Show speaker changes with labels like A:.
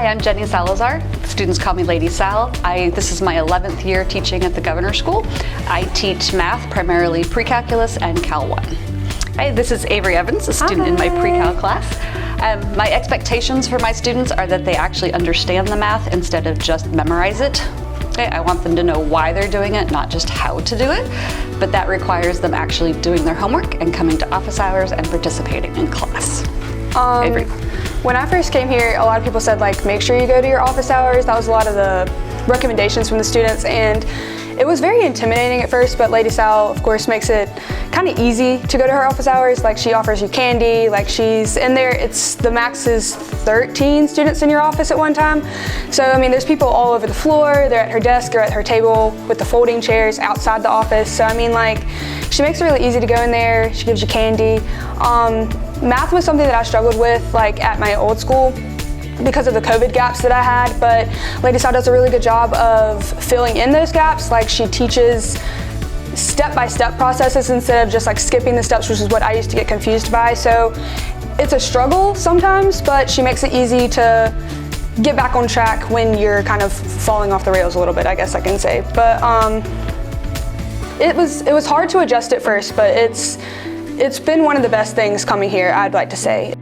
A: Hi, I'm Jenny Salazar. Students call me Lady Sal. This is my 11th year teaching at the Governor School. I teach math, primarily pre-calculus and Cal 1. Hi, this is Averi Evans, a student in my pre-cal class. My expectations for my students are that they actually understand the math instead of just memorize it. I want them to know why they're doing it, not just how to do it, but that requires them actually doing their homework and coming to office hours and participating in class. Averi.
B: When I first came here, a lot of people said, like, make sure you go to your office hours. That was a lot of the recommendations from the students, and it was very intimidating at first, but Lady Sal, of course, makes it kind of easy to go to her office hours. Like, she offers you candy, like, she's in there. The max is 13 students in your office at one time. So, I mean, there's people all over the floor. They're at her desk or at her table with the folding chairs outside the office. So, I mean, like, she makes it really easy to go in there. She gives you candy. Math was something that I struggled with, like, at my old school because of the COVID gaps that I had, but Lady Sal does a really good job of filling in those gaps. Like, she teaches step-by-step processes instead of just like skipping the steps, which is what I used to get confused by. So it's a struggle sometimes, but she makes it easy to get back on track when you're kind of falling off the rails a little bit, I guess I can say. But it was hard to adjust at first, but it's been one of the best things coming here, I'd like to say.